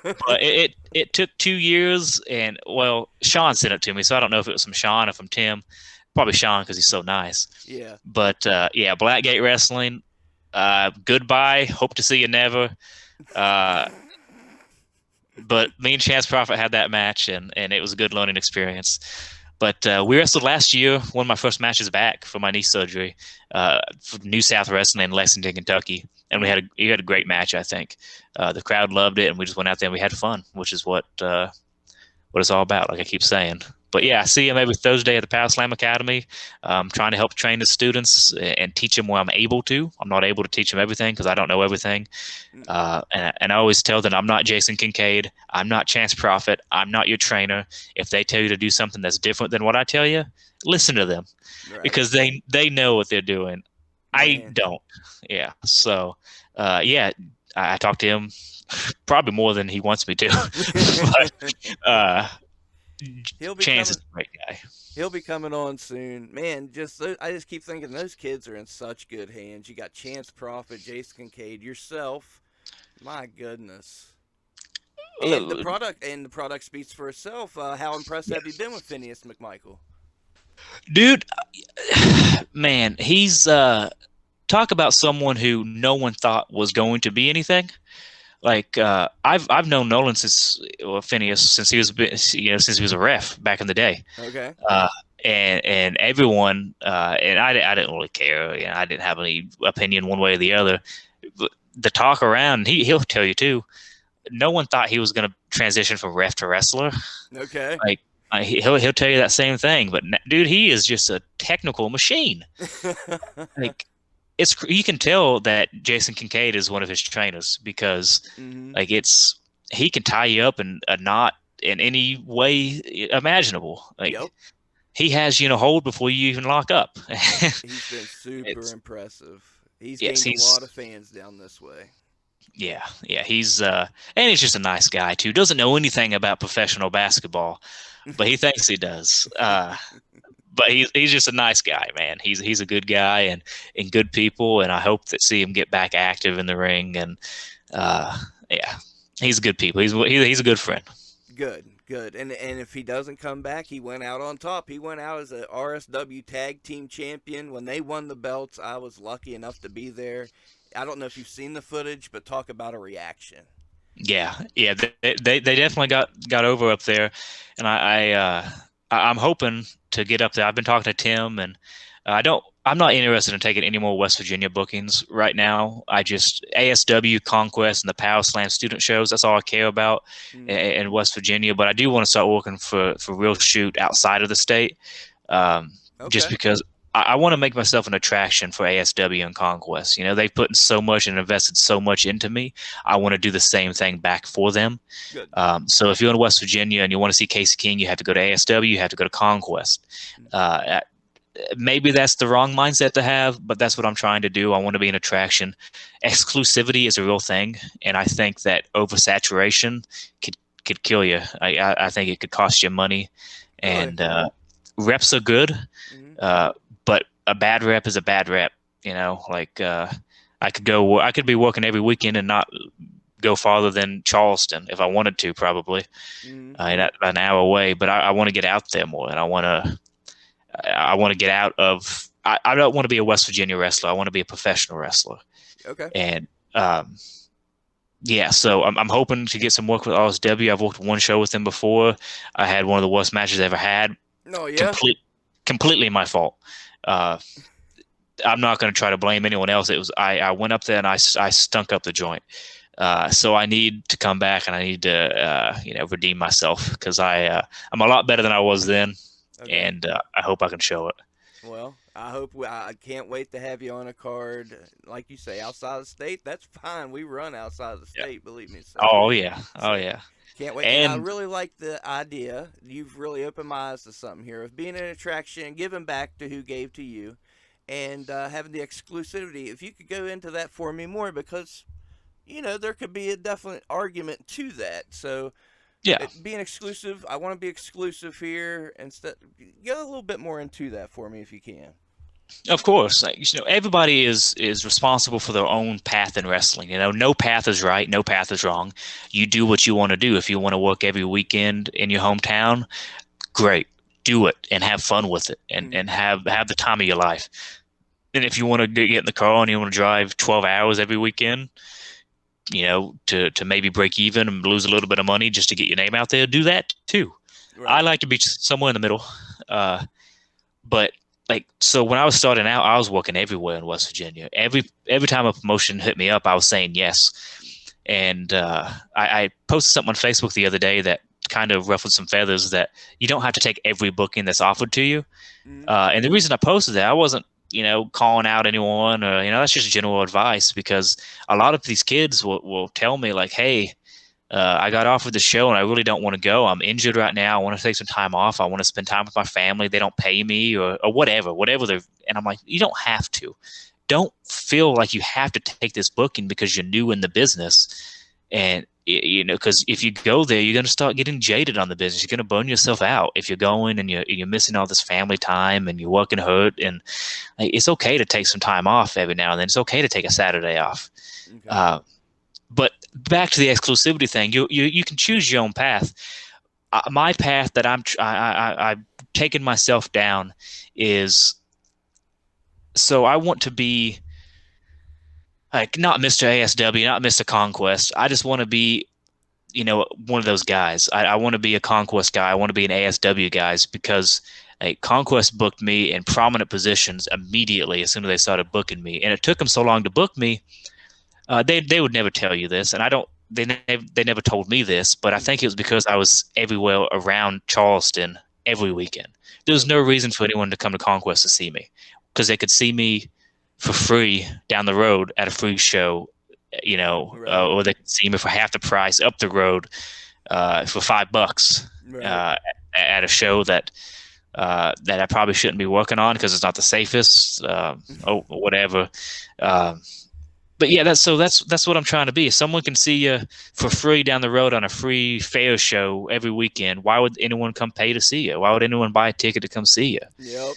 But it took 2 years, and, well, Sean sent it to me, so I don't know if it was from Sean or from Tim. Probably Sean because he's so nice. Yeah. But, Blackgate Wrestling, goodbye. Hope to see you never. But me and Chance Prophet had that match, and it was a good learning experience. But we wrestled last year, one of my first matches back for my knee surgery, for New South Wrestling in Lexington, Kentucky. And we had a great match, I think. The crowd loved it, and we just went out there and we had fun, which is what it's all about, like I keep saying. But yeah, I see him every Thursday at the Power Slam Academy, trying to help train the students and teach them where I'm able to. I'm not able to teach them everything because I don't know everything. And I always tell them I'm not Jason Kincaid. I'm not Chance Prophet. I'm not your trainer. If they tell you to do something that's different than what I tell you, listen to them, because they know what they're doing. I don't. Yeah. So, I talk to him probably more than he wants me to. But, Chance is a great guy. He'll be coming on soon. Man, I just keep thinking those kids are in such good hands. You got Chance Prophet, Jason Kincaid, yourself. My goodness. And the product speaks for itself. How impressed have you been with Phineas McMichael? Dude, man, he's talk about someone who no one thought was going to be anything. Like I've known Nolan Phineas since he was a ref back in the day. Okay. And everyone and I didn't really care. I didn't have any opinion one way or the other. But the talk around, he'll tell you too. No one thought he was going to transition from ref to wrestler. Okay. Like he'll tell you that same thing. But dude, he is just a technical machine. Like. You can tell that Jason Kincaid is one of his trainers because he can tie you up in a knot in any way imaginable. Like he has hold before you even lock up. He's been super impressive. He's gained a lot of fans down this way. Yeah, he's and he's just a nice guy too. Doesn't know anything about professional basketball, but he thinks he does. But he's just a nice guy, man. He's a good guy and good people, and I hope that see him get back active in the ring. And he's good people. He's a good friend. Good. And if he doesn't come back, he went out on top. He went out as a RSW Tag Team Champion when they won the belts. I was lucky enough to be there. I don't know if you've seen the footage, but talk about a reaction. Yeah. They definitely got over up there, and I'm hoping to get up there. I've been talking to Tim, and I'm not interested in taking any more West Virginia bookings right now. I just ASW, Conquest, and the Power Slam student shows. That's all I care about in West Virginia. But I do want to start working for real shoot outside of the state, just because I want to make myself an attraction for ASW and Conquest. You know, they've put in so much and invested so much into me. I want to do the same thing back for them. Good. So if you're in West Virginia and you want to see Casey King, you have to go to ASW. You have to go to Conquest. Maybe that's the wrong mindset to have, but that's what I'm trying to do. I want to be an attraction. Exclusivity is a real thing, and I think that oversaturation could kill you. I think it could cost you money, and reps are good, but a bad rep is a bad rep. You know, like I could be working every weekend and not go farther than Charleston if I wanted to, probably an hour away. But I want to get out there more, and I want to get out of. I don't want to be a West Virginia wrestler. I want to be a professional wrestler. Okay. And so I'm hoping to get some work with RSW. I've worked one show with them before. I had one of the worst matches I ever had. Oh yeah. Completely my fault. I'm not going to try to blame anyone else. It was I went up there and I stunk up the joint. So I need to come back and I need to redeem myself, because I'm a lot better than I was then. Okay. And I hope I can show it. Well, I can't wait to have you on a card. Like you say, outside of the state, that's fine. We run outside of the state, believe me. So, oh, yeah. Can't wait. And I really like the idea. You've really opened my eyes to something here of being an attraction, giving back to who gave to you, and having the exclusivity. If you could go into that for me more, because, there could be a definite argument to that. So, yeah, being exclusive, I want to be exclusive here. Instead, get a little bit more into that for me if you can. Of course, everybody is responsible for their own path in wrestling. No path is right, no path is wrong. You do what you want to do. If you want to work every weekend in your hometown, great, do it and have fun with it, and have the time of your life. And if you want to get in the car and you want to drive 12 hours every weekend, to maybe break even and lose a little bit of money just to get your name out there, do that too. Right. I like to be somewhere in the middle. But so when I was starting out, I was working everywhere in West Virginia. Every time a promotion hit me up, I was saying yes. And I posted something on Facebook the other day that kind of ruffled some feathers, that you don't have to take every booking that's offered to you. And the reason I posted that, I wasn't calling out anyone, or, that's just general advice, because a lot of these kids will tell me like, hey, I got offered the show and I really don't want to go. I'm injured right now. I want to take some time off. I want to spend time with my family. They don't pay me or whatever they're, and I'm like, you don't have to. Don't feel like you have to take this booking because you're new in the business. And, because if you go there, you're going to start getting jaded on the business. You're going to burn yourself out if you're going and you're missing all this family time and you're working hurt. And it's okay to take some time off every now and then. It's okay to take a Saturday off. Okay. But back to the exclusivity thing, you can choose your own path. My path that I've taken myself down is, so I want to be not Mr. ASW, not Mr. Conquest. I just want to be, one of those guys. I want to be a Conquest guy. I want to be an ASW guys, because Conquest booked me in prominent positions immediately as soon as they started booking me, and it took them so long to book me. They would never tell you this, and they never told me this, but I think it was because I was everywhere around Charleston every weekend. There was no reason for anyone to come to Conquest to see me, because they could see me for free down the road at a free show, right. Or they could see me for half the price up the road for $5 right. At a show that I probably shouldn't be working on because it's not the safest, or whatever. But yeah, that's what I'm trying to be. If someone can see you for free down the road on a free fair show every weekend, why would anyone come pay to see you? Why would anyone buy a ticket to come see you? Yep.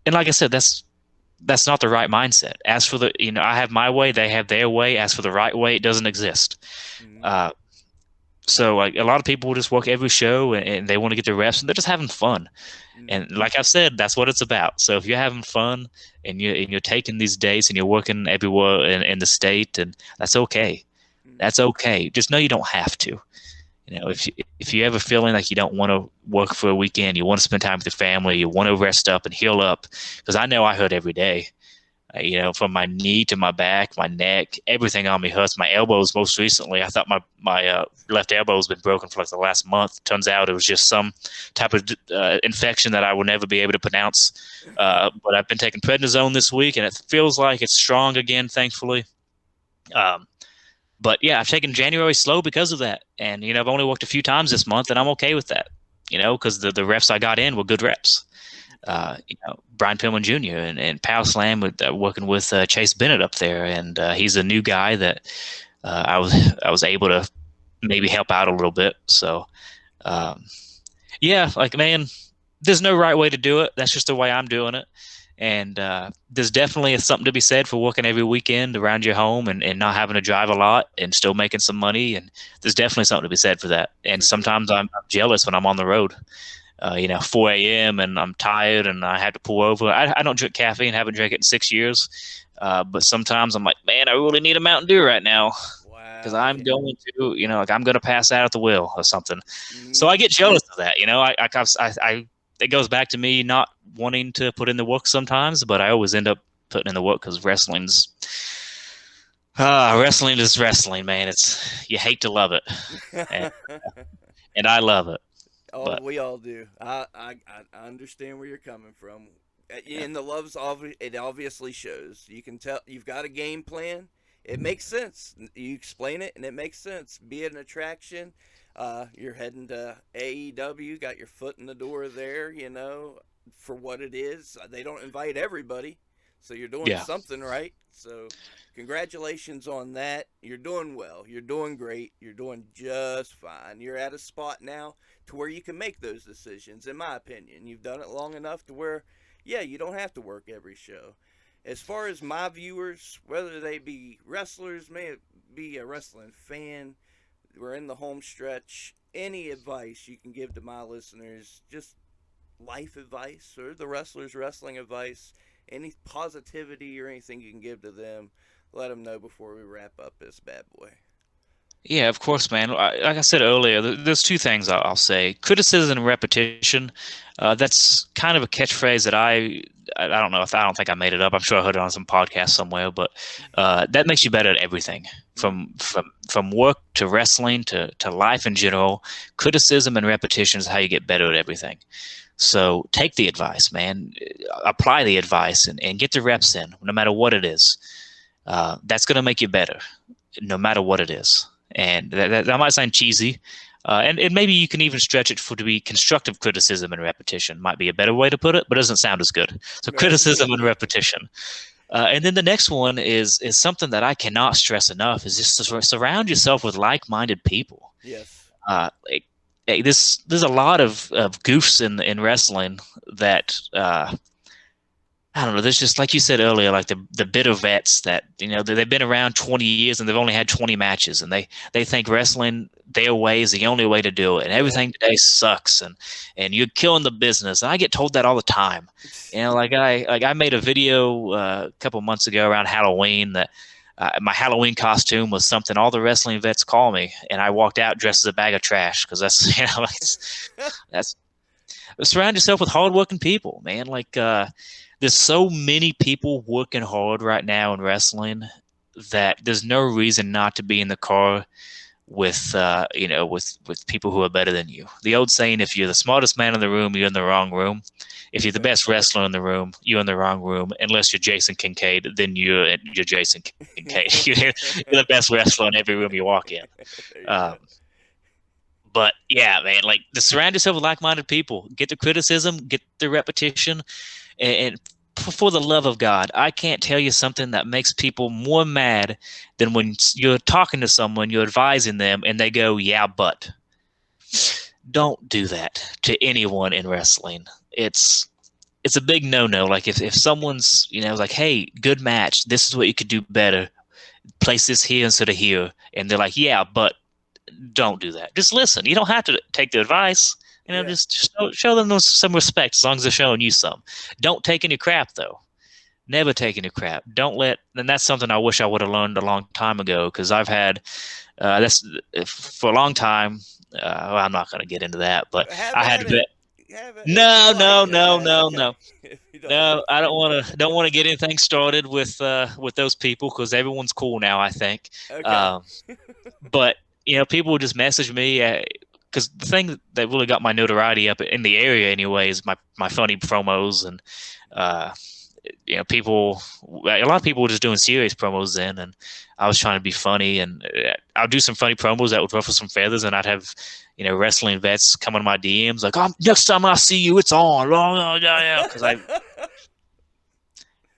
And like I said, that's not the right mindset. As for the, I have my way, they have their way. As for the right way, it doesn't exist. Mm-hmm. So a lot of people will just work every show and they want to get their reps and they're just having fun. Mm-hmm. And like I've said, that's what it's about. So if you're having fun and you're taking these days and you're working everywhere in the state, and that's okay. Mm-hmm. That's okay. Just know you don't have to. If you ever feeling like you don't want to work for a weekend, you want to spend time with your family, you want to rest up and heal up, because I know I hurt every day. From my knee to my back, my neck, everything on me hurts. My elbows, most recently, I thought my left elbow has been broken for like the last month. Turns out it was just some type of infection that I will never be able to pronounce. But I've been taking prednisone this week, and it feels like it's strong again, thankfully. But yeah, I've taken January slow because of that. And, I've only worked a few times this month, and I'm okay with that, because the reps I got in were good reps. Brian Pillman Jr. and Power Slam working with Chase Bennett up there. And he's a new guy that I was able to maybe help out a little bit. So, man, there's no right way to do it. That's just the way I'm doing it. And there's definitely something to be said for working every weekend around your home and not having to drive a lot and still making some money. And there's definitely something to be said for that. And sometimes I'm jealous when I'm on the road, 4 a.m. and I'm tired and I have to pull over. I don't drink caffeine, haven't drank it in 6 years. But sometimes I'm like, man, I really need a Mountain Dew right now. Because I'm going to, I'm going to pass out at the wheel or something. Mm-hmm. So I get jealous of that. It goes back to me not wanting to put in the work sometimes, but I always end up putting in the work because wrestling is wrestling, man. You hate to love it, and I love it. Oh, but we all do. I understand where you're coming from, and the love's obviously shows. You can tell you've got a game plan. It makes sense. You explain it, and it makes sense. Be it an attraction. You're heading to AEW, got your foot in the door there, for what it is. They don't invite everybody, so you're doing something right. So congratulations on that. You're doing well. You're doing great. You're doing just fine. You're at a spot now to where you can make those decisions, in my opinion. You've done it long enough to where, you don't have to work every show. As far as my viewers, whether they be wrestlers, may it be a wrestling fan, we're in the home stretch. Any advice you can give to my listeners, just life advice or the wrestlers' wrestling advice, any positivity or anything you can give to them, let them know before we wrap up this bad boy. Yeah, of course, man. Like I said earlier, there's two things I'll say. Criticism and repetition. That's kind of a catchphrase that I don't know if I don't think I made it up. I'm sure I heard it on some podcast somewhere, but that makes you better at everything from work to wrestling to life in general. Criticism and repetition is how you get better at everything. So take the advice, man. Apply the advice and get the reps in, no matter what it is. That's going to make you better, no matter what it is. And that might sound cheesy. And maybe you can even stretch it to be constructive criticism and repetition. Might be a better way to put it, but it doesn't sound as good. So criticism and repetition. And then the next one is something that I cannot stress enough is just to surround yourself with like-minded people. Yes. There's a lot of goofs in wrestling that I don't know. There's just, like you said earlier, like the bitter vets that, they've been around 20 years and they've only had 20 matches, and they think wrestling their way is the only way to do it, and everything today sucks, and you're killing the business. And I get told that all the time. I made a video a couple months ago around Halloween that my Halloween costume was something all the wrestling vets call me, and I walked out dressed as a bag of trash because that's surround yourself with hardworking people, man. There's so many people working hard right now in wrestling that there's no reason not to be in the car with people who are better than you. The old saying, if you're the smartest man in the room, you're in the wrong room. If you're the best wrestler in the room, you're in the wrong room. Unless you're Jason Kincaid, then you're Jason Kincaid. You're the best wrestler in every room you walk in. But yeah, man, surround yourself with like-minded people. Get the criticism, get the repetition. And for the love of God, I can't tell you something that makes people more mad than when you're talking to someone, you're advising them, and they go, yeah, but. Don't do that to anyone in wrestling. It's a big no-no. If someone's, hey, good match, this is what you could do better. Place this here instead of here. And they're like, yeah, but don't do that. Just listen. You don't have to take the advice. Just show them some respect as long as they're showing you some. Don't take any crap, though. Never take any crap. And that's something I wish I would have learned a long time ago, because I've had, for a long time, Well, I'm not going to get into that, but Have I had at to bet. it. No. If you don't. No, I don't want to get anything started with those people because everyone's cool now, I think. Okay. But people would just message me because the thing that really got my notoriety up in the area anyway is my funny promos and a lot of people were just doing serious promos then, and I was trying to be funny, and I'll do some funny promos that would ruffle some feathers, and I'd have wrestling vets come on my DMs like, "Oh, next time I see you, it's on." Because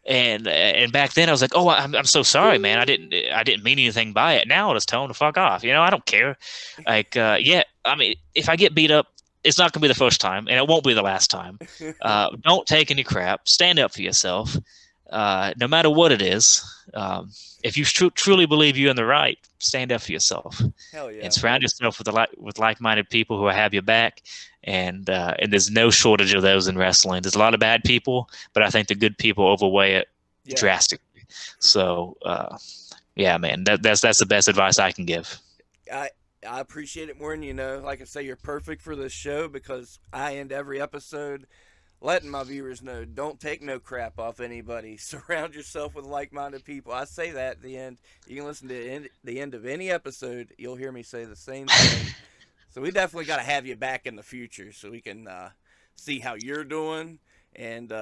and back then I was like, "Oh, I'm so sorry, man. I didn't mean anything by it." Now I'll just tell them to fuck off. I don't care. Like, yeah, I mean, if I get beat up, it's not going to be the first time, and it won't be the last time. Don't take any crap. Stand up for yourself, no matter what it is. If you truly believe you're in the right, stand up for yourself. Hell yeah. And surround yourself with like-minded people who will have your back. And there's no shortage of those in wrestling. There's a lot of bad people, but I think the good people overweigh it drastically. So, yeah, man, that's the best advice I can give. I appreciate it more than you know. Like I say, you're perfect for this show because I end every episode letting my viewers know, don't take no crap off anybody. Surround yourself with like-minded people. I say that at the end. You can listen to the end of any episode. You'll hear me say the same thing. So we definitely got to have you back in the future so we can see how you're doing. And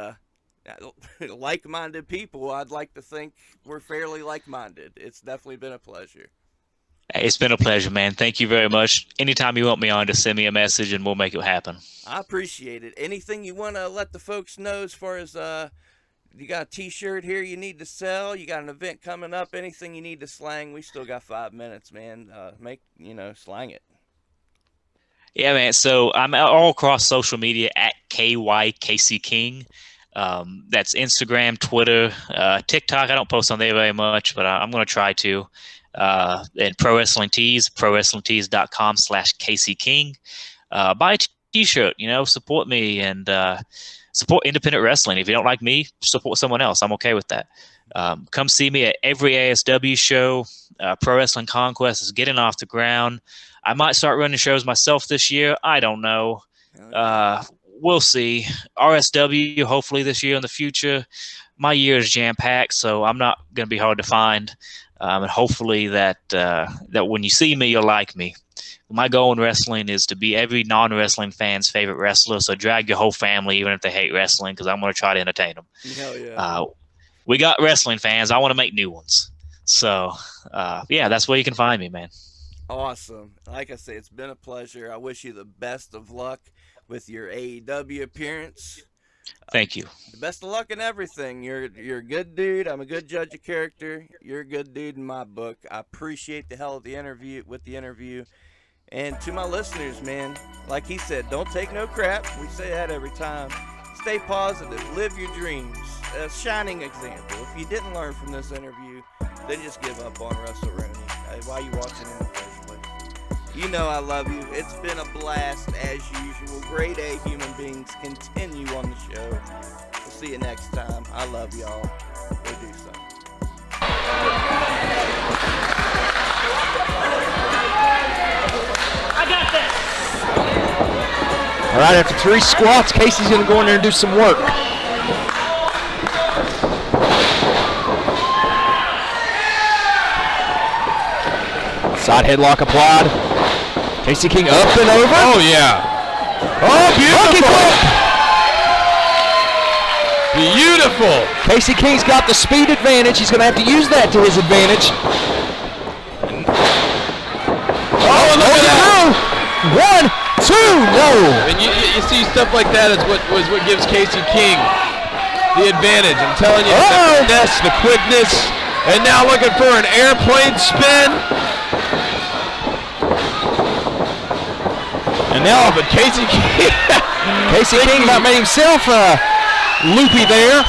like-minded people, I'd like to think we're fairly like-minded. It's definitely been a pleasure. It's been a pleasure, man. Thank you very much. Anytime you want me on, just send me a message and we'll make it happen. I appreciate it. Anything you want to let the folks know as far as you got a t-shirt here you need to sell, you got an event coming up, anything you need to slang, we still got 5 minutes, man. Slang it. Yeah, man. So I'm all across social media at Casey King. That's Instagram, Twitter, TikTok. I don't post on there very much, but I'm going to try to. And Pro Wrestling Tees, prowrestlingtees.com/Casey King. Buy a t-shirt, support me and support independent wrestling. If you don't like me, support someone else. I'm okay with that. Come see me at every ASW show. Pro Wrestling Conquest is getting off the ground. I might start running shows myself this year. I don't know. We'll see. RSW, hopefully this year in the future. My year is jam-packed, so I'm not going to be hard to find. And hopefully that when you see me, you'll like me. My goal in wrestling is to be every non-wrestling fan's favorite wrestler. So drag your whole family, even if they hate wrestling, because I'm going to try to entertain them. Hell yeah. We got wrestling fans. I want to make new ones. So, yeah, that's where you can find me, man. Awesome. Like I say, it's been a pleasure. I wish you the best of luck with your AEW appearance. Thank you. The best of luck in everything. You're a good dude. I'm a good judge of character. You're a good dude in my book. I appreciate the hell of the interview. And to my listeners, man, like he said, don't take no crap. We say that every time. Stay positive. Live your dreams. A shining example. If you didn't learn from this interview, then just give up on WrestleRoni. Why you watching in the first place? You know I love you. It's been a blast as usual. Grade A human beings continue on the show. We'll see you next time. I love y'all. Go do something. I got this. All right, after 3 squats, Casey's going to go in there and do some work. Side headlock applied. Casey King up and over. Oh, yeah. Oh, beautiful. Beautiful. Casey King's got the speed advantage. He's going to have to use that to his advantage. Oh, look at that. 1, 2, no. And you see stuff like that is what gives Casey King the advantage. I'm telling you, the finesse, the quickness, and now looking for an airplane spin. And now, but Casey King about made himself loopy there.